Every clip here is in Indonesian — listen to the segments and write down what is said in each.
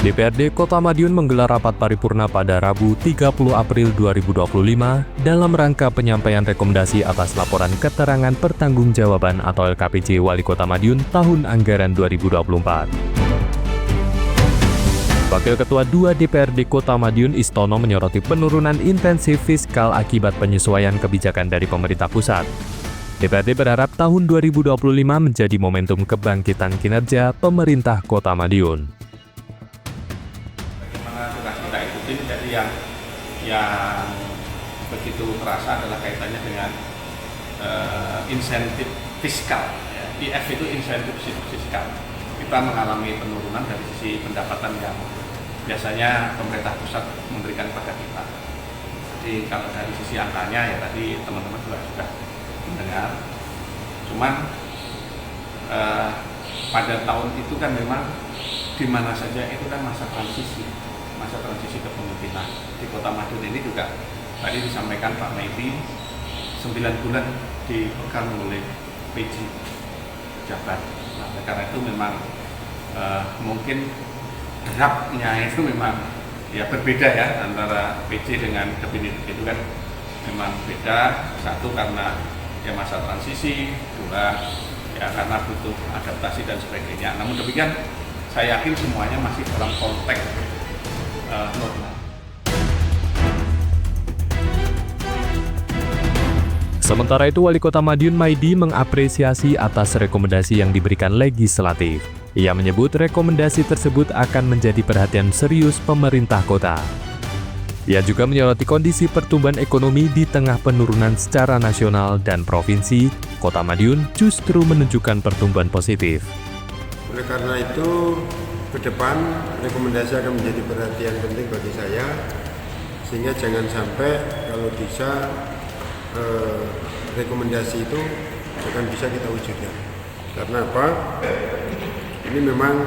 DPRD Kota Madiun menggelar rapat paripurna pada Rabu 30 April 2025 dalam rangka penyampaian rekomendasi atas laporan keterangan pertanggungjawaban atau LKPJ Wali Kota Madiun tahun anggaran 2024. Wakil Ketua 2 DPRD Kota Madiun Istono menyoroti penurunan intensif fiskal akibat penyesuaian kebijakan dari pemerintah pusat. DPRD berharap tahun 2025 menjadi momentum kebangkitan kinerja pemerintah Kota Madiun. Kita ikutin, jadi yang begitu terasa adalah kaitannya dengan insentif fiskal. Ya. IF itu insentif fiskal. Kita mengalami penurunan dari sisi pendapatan yang biasanya pemerintah pusat memberikan kepada kita. Jadi kalau dari sisi angkanya ya tadi teman-teman juga sudah mendengar. Cuman pada tahun itu kan memang di mana saja itu kan masa transisi kepemimpinan. Di Kota Madiun ini juga tadi disampaikan Pak Maidi 9 bulan dipegang oleh PJ Jabat. Nah, karena itu memang mungkin geraknya itu memang ya berbeda ya antara PJ dengan kabinet itu kan memang beda. Satu karena ya masa transisi, dua ya karena butuh adaptasi dan sebagainya. Namun demikian saya yakin semuanya masih dalam konteks normal. Sementara itu, Wali Kota Madiun Maidi mengapresiasi atas rekomendasi yang diberikan legislatif. Ia menyebut rekomendasi tersebut akan menjadi perhatian serius pemerintah kota. Ia juga menyoroti kondisi pertumbuhan ekonomi di tengah penurunan secara nasional dan provinsi. Kota Madiun justru menunjukkan pertumbuhan positif. Oleh karena itu, ke depan rekomendasi akan menjadi perhatian penting bagi saya, sehingga jangan sampai kalau bisa rekomendasi itu akan bisa kita wujudkan. Karena apa? Ini memang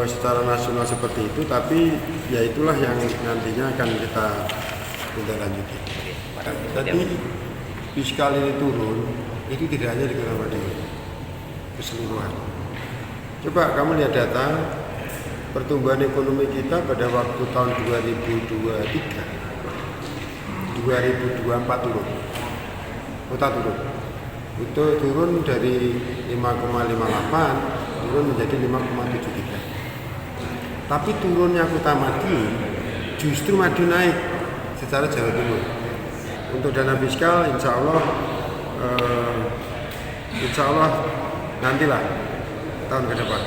secara nasional seperti itu, tapi ya itulah yang nantinya akan kita lanjuti. Jadi fiskal ini turun, itu tidak hanya di Kota Madiun, keseluruhan. Coba kamu lihat data pertumbuhan ekonomi kita pada waktu tahun 2023, 2024 turun. Kota turun. Itu turun dari 5,58 turun menjadi 5,73. Tapi turunnya Kota Madiun justru Madiun naik secara Jawa Timur. Untuk dana fiskal insya Allah nantilah tahun ke depan.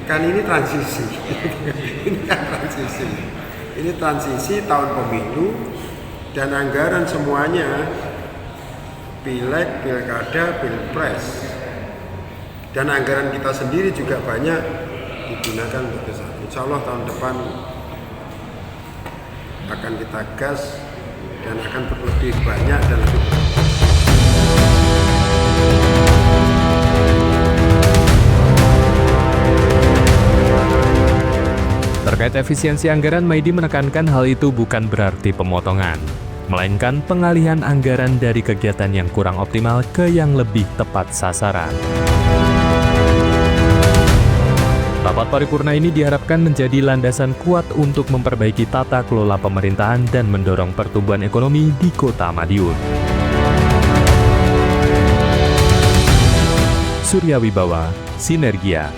Kan ini transisi. Ini transisi tahun pemilu dan anggaran semuanya pileg, pilkada, pilpres, dan anggaran kita sendiri juga banyak digunakan untuk ke sana. Insya Allah tahun depan akan kita gas dan akan lebih banyak dan lebih besar. Terkait efisiensi anggaran, Maidi menekankan hal itu bukan berarti pemotongan, melainkan pengalihan anggaran dari kegiatan yang kurang optimal ke yang lebih tepat sasaran. Rapat paripurna ini diharapkan menjadi landasan kuat untuk memperbaiki tata kelola pemerintahan dan mendorong pertumbuhan ekonomi di Kota Madiun. Surya Wibawa, Sinergia.